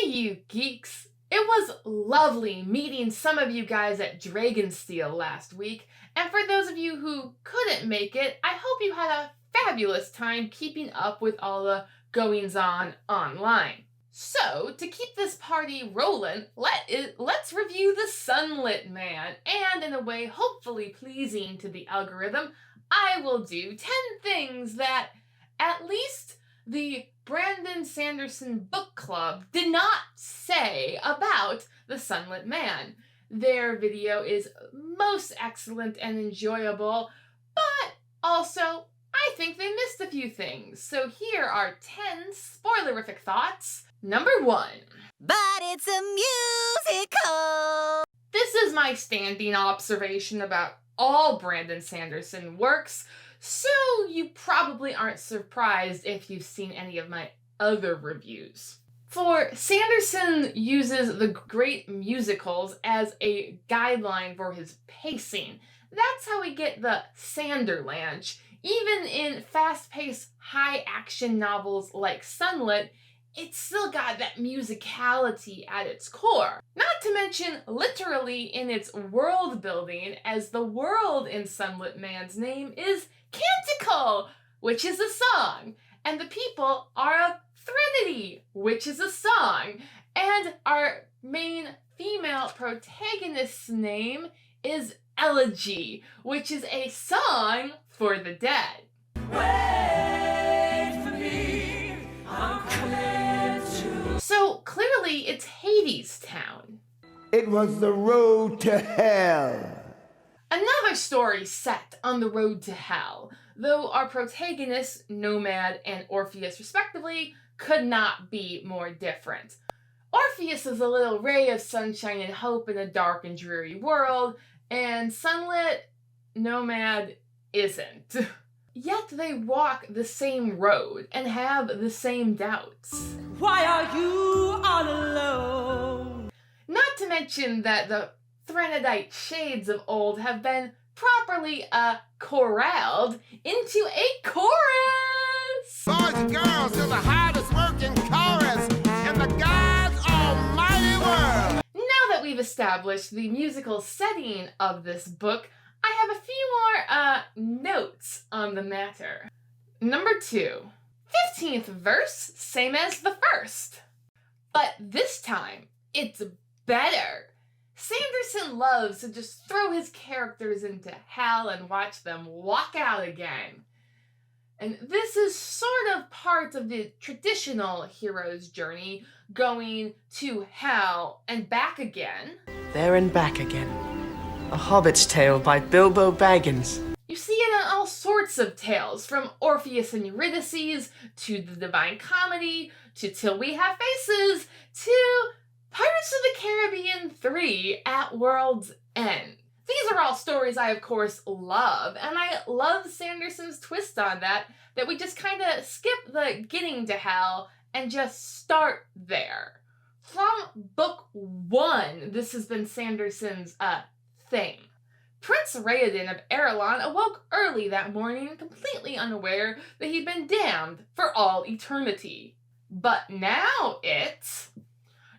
you geeks! It was lovely meeting some of you guys at Dragonsteel last week, and for those of you who couldn't make it, I hope you had a fabulous time keeping up with all the goings-on online. So, to keep this party rolling, let's review the Sunlit Man, and in a way hopefully pleasing to the algorithm, I will do 10 things that at least the Brandon Sanderson Book Club did not say about the Sunlit Man. Their video is most excellent and enjoyable, but also I think they missed a few things. So here are 10 spoilerific thoughts. Number 1. But it's a musical! This is my standing observation about all Brandon Sanderson works, so you probably aren't surprised if you've seen any of my other reviews. For Sanderson uses the great musicals as a guideline for his pacing. That's how we get the Sanderlanche. Even in fast-paced, high-action novels like Sunlit, it's still got that musicality at its core. Not to mention literally in its world building, as the world in Sunlit Man's name is Canticle, which is a song, and the people are a Threnody, which is a song, and our main female protagonist's name is Elegy, which is a song for the dead. Wait for me, I'm coming to. So clearly it's Hades Town. It was the road to hell. Another story set on the road to hell, though our protagonists, Nomad and Orpheus respectively, could not be more different. Orpheus is a little ray of sunshine and hope in a dark and dreary world, and Sunlit, Nomad isn't. Yet they walk the same road and have the same doubts. Why are you all alone? Not to mention that the Threnodite shades of old have been properly corralled into a chorus! Boys and girls, you're the hardest working chorus in the God's almighty world! Now that we've established the musical setting of this book, I have a few more notes on the matter. Number 2. 15th verse, same as the first. But this time, it's better. Sanderson loves to just throw his characters into hell and watch them walk out again. And this is sort of part of the traditional hero's journey, going to hell and back again. There and back again. A Hobbit's Tale by Bilbo Baggins. You see it in all sorts of tales, from Orpheus and Eurydice, to the Divine Comedy, to Till We Have Faces, to Pirates of the Caribbean 3 at World's End. These are all stories I, of course, love, and I love Sanderson's twist on that we just kind of skip the getting to hell and just start there. From book 1, this has been Sanderson's thing. Prince Raoden of Arelon awoke early that morning, completely unaware that he'd been damned for all eternity. But now it's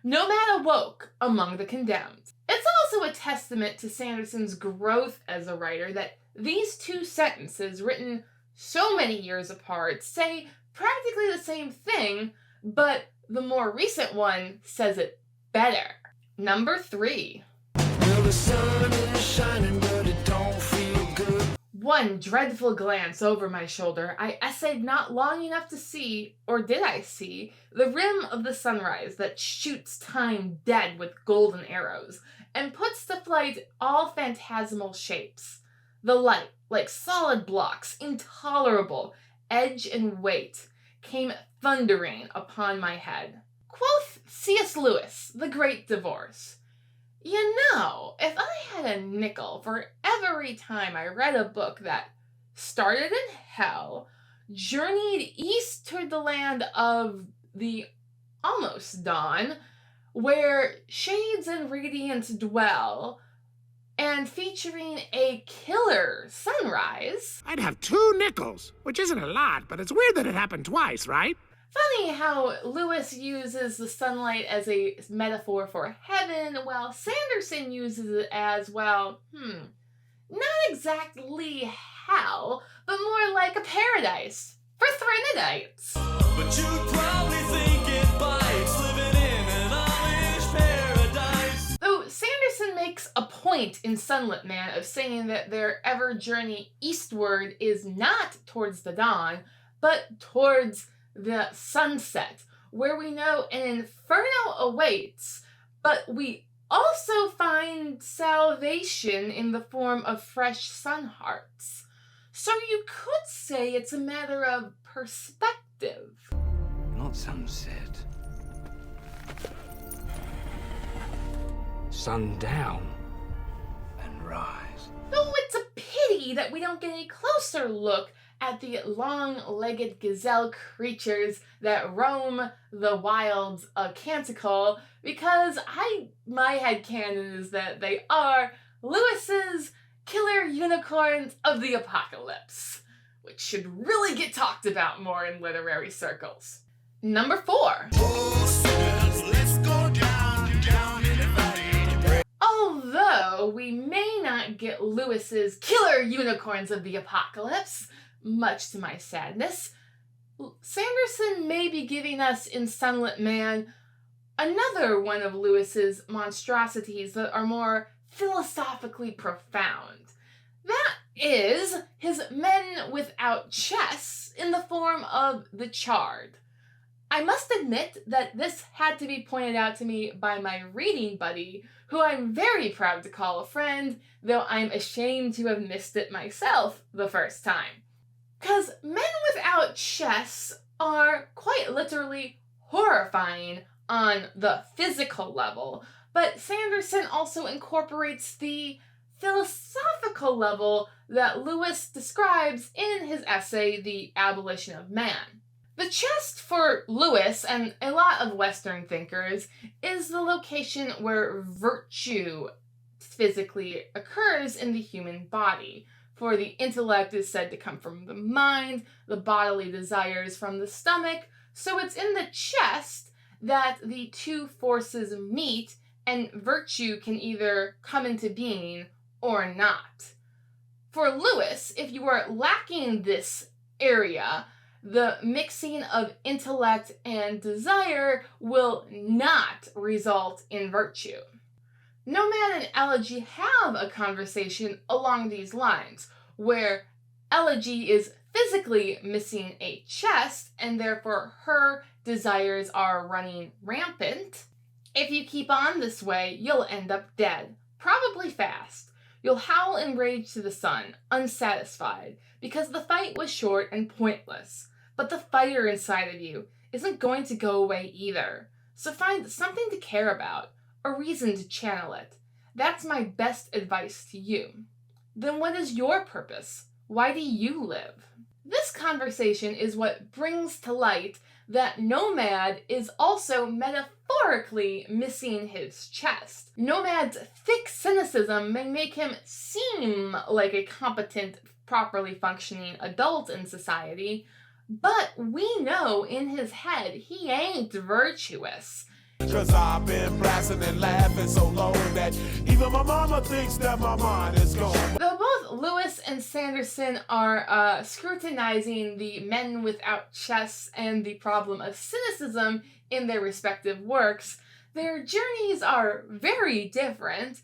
Nomad awoke among the condemned. It's also a testament to Sanderson's growth as a writer that these two sentences, written so many years apart, say practically the same thing, but the more recent one says it better. Number 3. Well, the sun is shining, but it don't feel good. One dreadful glance over my shoulder, I essayed not long enough to see, or did I see, the rim of the sunrise that shoots time dead with golden arrows, and puts to flight all phantasmal shapes. The light, like solid blocks, intolerable, edge and weight, came thundering upon my head. Quoth C.S. Lewis, The Great Divorce, "You know, if I had a nickel for every time I read a book that started in hell, journeyed east toward the land of the almost dawn, where shades and radiance dwell, and featuring a killer sunrise, I'd have 2 nickels, which isn't a lot, but it's weird that it happened twice, right? Funny how Lewis uses the sunlight as a metaphor for heaven, while Sanderson uses it as, well, not exactly hell, but more like a paradise for Threnodites. But you'd probably think it bites living in an Amish paradise. Though Sanderson makes a point in Sunlit Man of saying that their ever journey eastward is not towards the dawn, but towards the sunset, where we know an inferno awaits, but we also find salvation in the form of fresh sun hearts. So you could say it's a matter of perspective. Not sunset. Sundown and rise. Though it's a pity that we don't get a closer look at the long-legged gazelle creatures that roam the wilds of Canticle, because my headcanon is that they are Lewis's killer unicorns of the apocalypse, which should really get talked about more in literary circles. Number 4. Let's go down, down in the valley. Although we may not get Lewis's killer unicorns of the apocalypse, much to my sadness, Sanderson may be giving us in Sunlit Man another one of Lewis's monstrosities that are more philosophically profound. That is his men without chests in the form of the Charred. I must admit that this had to be pointed out to me by my reading buddy, who I'm very proud to call a friend, though I'm ashamed to have missed it myself the first time. Because men without chests are quite literally horrifying on the physical level, but Sanderson also incorporates the philosophical level that Lewis describes in his essay, The Abolition of Man. The chest for Lewis and a lot of Western thinkers is the location where virtue physically occurs in the human body. For the intellect is said to come from the mind, the bodily desires from the stomach, so it's in the chest that the two forces meet and virtue can either come into being or not. For Lewis, if you are lacking this area, the mixing of intellect and desire will not result in virtue. Nomad and Elegy have a conversation along these lines, where Elegy is physically missing a chest, and therefore her desires are running rampant. If you keep on this way, you'll end up dead, probably fast. You'll howl in rage to the sun, unsatisfied, because the fight was short and pointless. But the fire inside of you isn't going to go away either. So find something to care about, a reason to channel it. That's my best advice to you. Then what is your purpose? Why do you live? This conversation is what brings to light that Nomad is also metaphorically missing his chest. Nomad's thick cynicism may make him seem like a competent, properly functioning adult in society, but we know in his head he ain't virtuous. Cause I've been blasting and laughing so long that even my mama thinks that my mind is gone. Though both Lewis and Sanderson are scrutinizing the men without chests and the problem of cynicism in their respective works, their journeys are very different,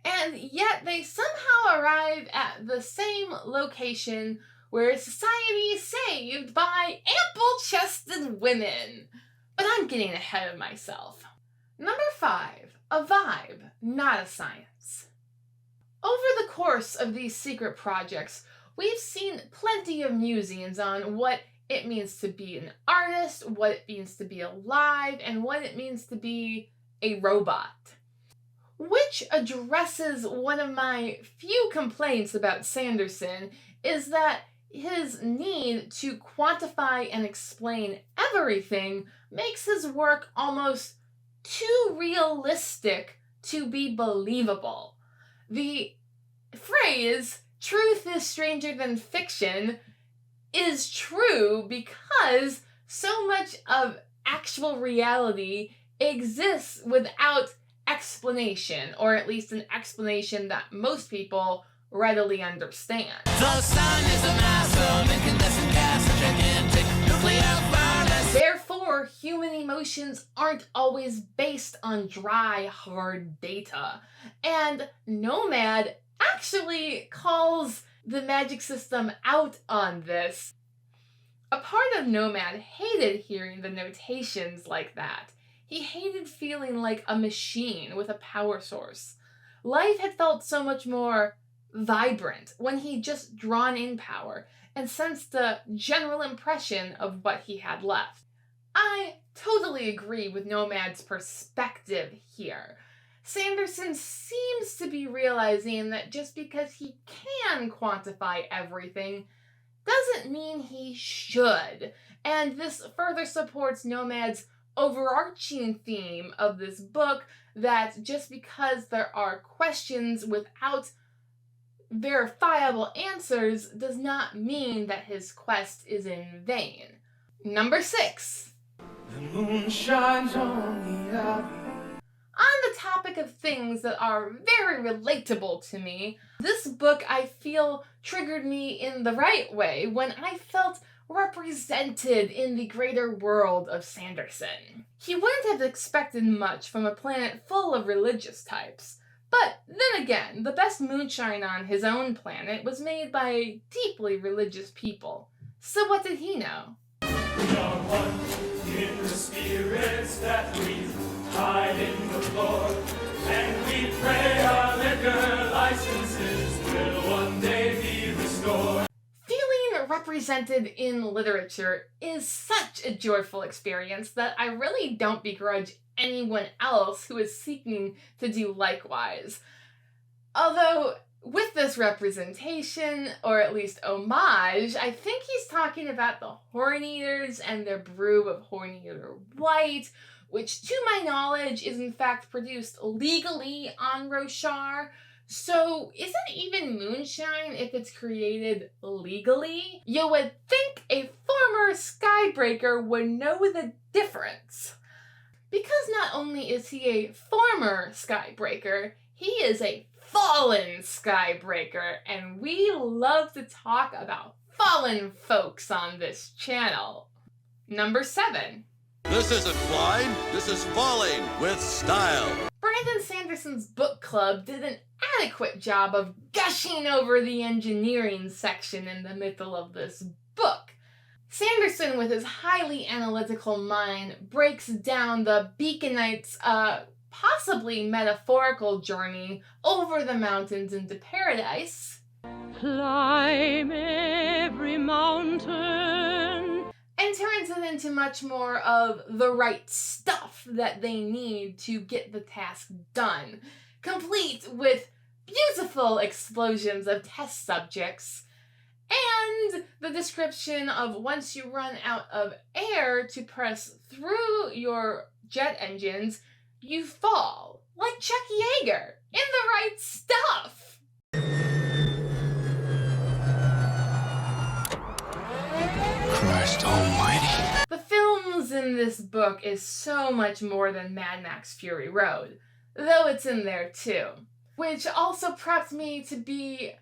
and yet they somehow arrive at the same location where society is saved by ample-chested women. But I'm getting ahead of myself. Number 5, a vibe, not a science. Over the course of these secret projects, we've seen plenty of musings on what it means to be an artist, what it means to be alive, and what it means to be a robot. Which addresses one of my few complaints about Sanderson, is that his need to quantify and explain everything makes his work almost too realistic to be believable. The phrase, truth is stranger than fiction, is true because So much of actual reality exists without explanation, or at least an explanation that most people readily understand. The sun is a mass of incandescent gas, a gigantic nuclear furnace. Therefore, human emotions aren't always based on dry, hard data. And Nomad actually calls the magic system out on this. A part of Nomad hated hearing the notations like that. He hated feeling like a machine with a power source. Life had felt so much more vibrant when he'd just drawn in power and sensed the general impression of what he had left. I totally agree with Nomad's perspective here. Sanderson seems to be realizing that just because he can quantify everything doesn't mean he should, and this further supports Nomad's overarching theme of this book that just because there are questions without verifiable answers does not mean that his quest is in vain. Number 6. The moon shines on the alley. On the topic of things that are very relatable to me, this book I feel triggered me in the right way when I felt represented in the greater world of Sanderson. He wouldn't have expected much from a planet full of religious types. But then again, the best moonshine on his own planet was made by deeply religious people. So what did he know? We are one in the spirits that we hide in the Lord, and we pray our liquor licenses will one day be restored. Feeling represented in literature is such a joyful experience that I really don't begrudge anyone else who is seeking to do likewise. Although, with this representation, or at least homage, I think he's talking about the Horn-Eaters and their brew of Horn-Eater White, which to my knowledge is in fact produced legally on Roshar. So is it even moonshine if it's created legally? You would think a former Skybreaker would know the difference. Because not only is he a former Skybreaker, he is a fallen Skybreaker, and we love to talk about fallen folks on this channel. Number 7. This isn't flying, this is falling with style. Brandon Sanderson's book club did an adequate job of gushing over the engineering section in the middle of this book. Sanderson, with his highly analytical mind, breaks down the Beaconites' possibly metaphorical journey over the mountains into paradise. Climb every mountain. And turns it into much more of the right stuff that they need to get the task done, complete with beautiful explosions of test subjects, and the description of once you run out of air to press through your jet engines, you fall, like Chuck Yeager, in the right stuff. Christ almighty. The films in this book is so much more than Mad Max Fury Road, though it's in there too, which also prepped me to be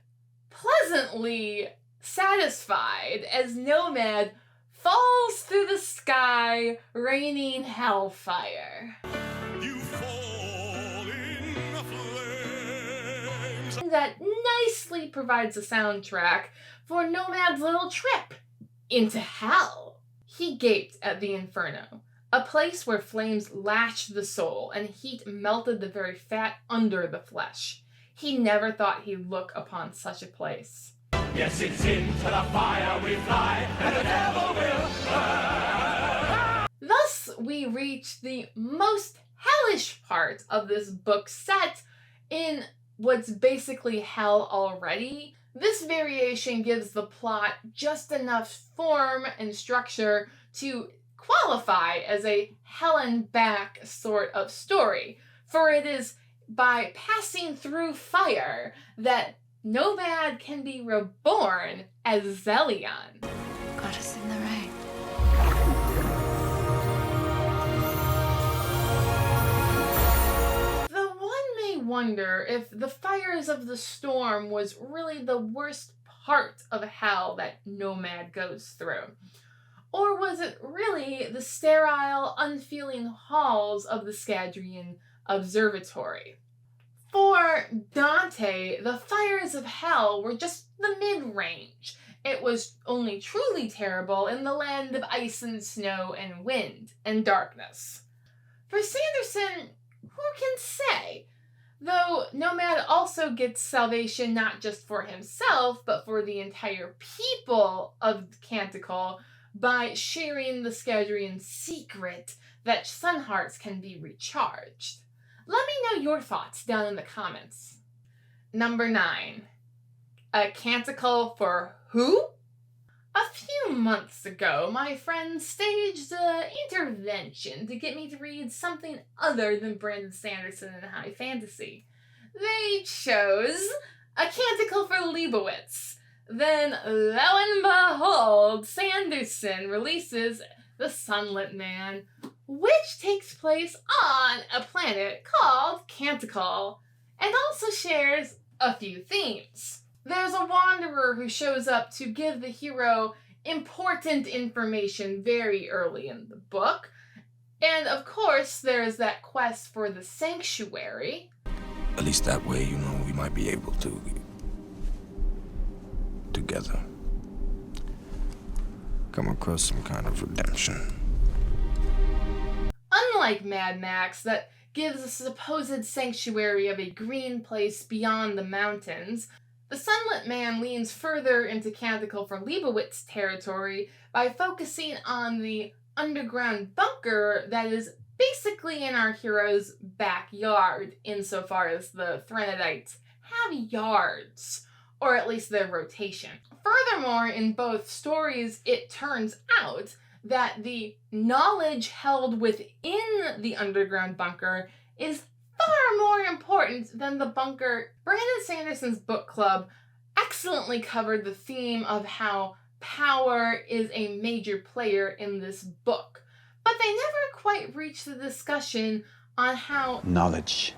pleasantly satisfied as Nomad falls through the sky, raining hellfire. You fall in the flames. That nicely provides a soundtrack for Nomad's little trip into hell. He gaped at the inferno, a place where flames lashed the soul and heat melted the very fat under the flesh. He never thought he'd look upon such a place. Yes, it's into the fire we fly, and the devil will burn. Thus, we reach the most hellish part of this book set in what's basically hell already. This variation gives the plot just enough form and structure to qualify as a hell and back sort of story, for it is by passing through fire that Nomad can be reborn as Zelion. Got us in the rain. wonder if the fires of the storm was really the worst part of hell that Nomad goes through. Or was it really the sterile, unfeeling halls of the Scadrian Observatory? For Dante, the fires of hell were just the mid-range. It was only truly terrible in the land of ice and snow and wind and darkness. For Sanderson, who can say? Though Nomad also gets salvation not just for himself, but for the entire people of Canticle by sharing the Scadrian secret that sun hearts can be recharged. Let me know your thoughts down in the comments. Number 9. A Canticle for who? A few months ago, my friends staged an intervention to get me to read something other than Brandon Sanderson and high fantasy. They chose A Canticle for Leibowitz. Then, lo and behold, Sanderson releases The Sunlit Man, which takes place on a planet called Canticle, and also shares a few themes. There's a wanderer who shows up to give the hero important information very early in the book. And of course, there's that quest for the sanctuary. At least that way, we might be able to together come across some kind of redemption. Unlike Mad Max, that gives a supposed sanctuary of a green place beyond the mountains, The Sunlit Man leans further into Canticle for Leibowitz territory by focusing on the underground bunker that is basically in our hero's backyard, insofar as the Threnodites have yards, or at least their rotation. Furthermore, in both stories, it turns out that the knowledge held within the underground bunker is far more important than the bunker. Brandon Sanderson's book club excellently covered the theme of how power is a major player in this book, but they never quite reached the discussion on how Knowledge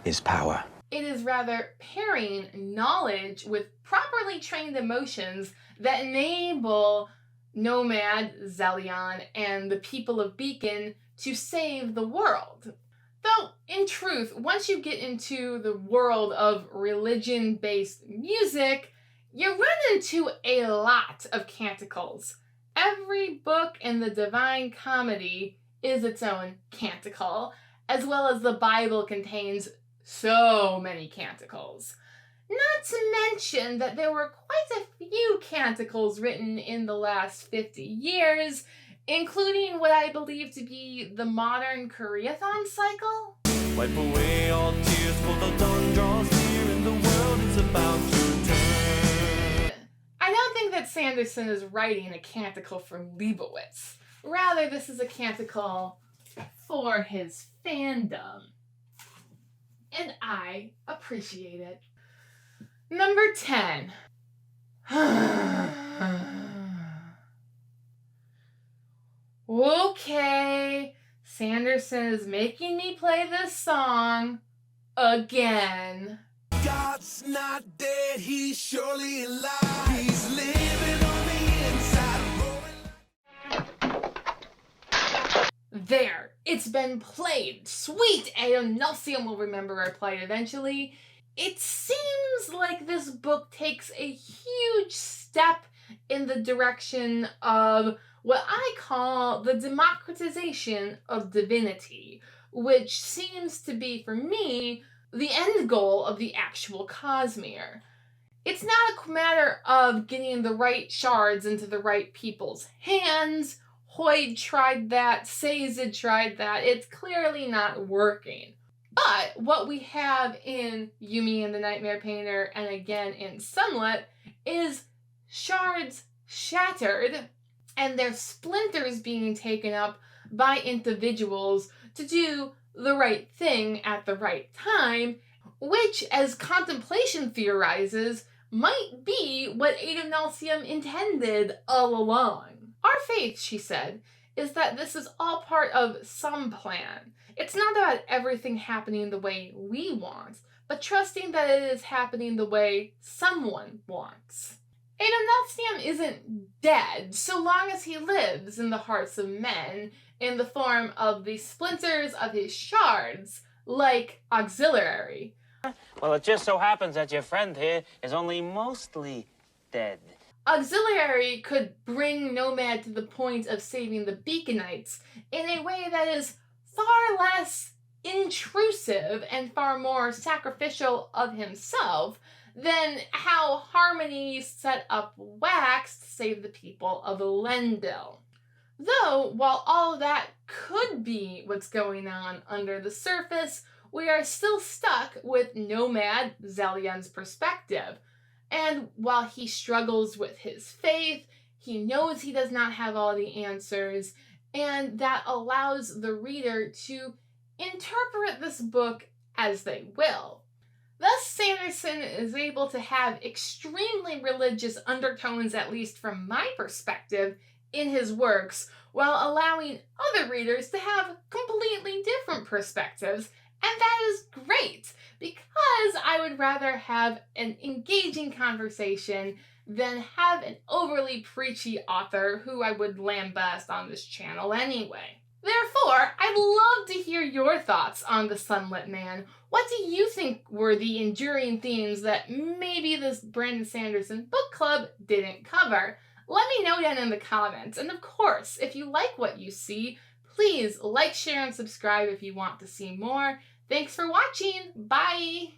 is power. it is rather pairing knowledge with properly trained emotions that enable Nomad, Zelion, and the people of Beacon to save the world. Though, in truth, once you get into the world of religion-based music, you run into a lot of canticles. Every book in the Divine Comedy is its own canticle, as well as the Bible contains so many canticles. Not to mention that there were quite a few canticles written in the last 50 years, including what I believe to be the modern Koreathon cycle. Wipe away all tears, for the dawn draws near and the world is about to turn. I don't think that Sanderson is writing a canticle for Leibowitz. Rather, this is a canticle for his fandom. And I appreciate it. Number 10. Okay, Sanderson is making me play this song again. God's not dead, he's surely alive. He's living on the inside. There, it's been played. Sweet, Nelson will remember our plight eventually. It seems like this book takes a huge step in the direction of what I call the democratization of divinity, which seems to be, for me, the end goal of the actual Cosmere. It's not a matter of getting the right shards into the right people's hands. Hoyd tried that, Sazed tried that. It's clearly not working. But what we have in Yumi and the Nightmare Painter, and again in Sunlit, is shards shattered and their splinters being taken up by individuals to do the right thing at the right time, which, as Contemplation theorizes, might be what Ada Nelsium intended all along. Our faith, she said, is that this is all part of some plan. It's not about everything happening the way we want, but trusting that it is happening the way someone wants. Adonathium isn't dead so long as he lives in the hearts of men in the form of the splinters of his shards, like Auxiliary. Well, it just so happens that your friend here is only mostly dead. Auxiliary could bring Nomad to the point of saving the Beaconites in a way that is far less intrusive and far more sacrificial of himself than how Harmony set up Wax to save the people of Elendil. Though, while all of that could be what's going on under the surface, we are still stuck with Nomad, Zelyon's perspective. And while he struggles with his faith, he knows he does not have all the answers, and that allows the reader to interpret this book as they will. Thus, Sanderson is able to have extremely religious undertones, at least from my perspective, in his works, while allowing other readers to have completely different perspectives, and that is great, because I would rather have an engaging conversation than have an overly preachy author who I would lambast on this channel anyway. Therefore, I'd love to hear your thoughts on The Sunlit Man. What do you think were the enduring themes that maybe this Brandon Sanderson book club didn't cover? Let me know down in the comments. And of course, if you like what you see, please like, share, and subscribe if you want to see more. Thanks for watching. Bye!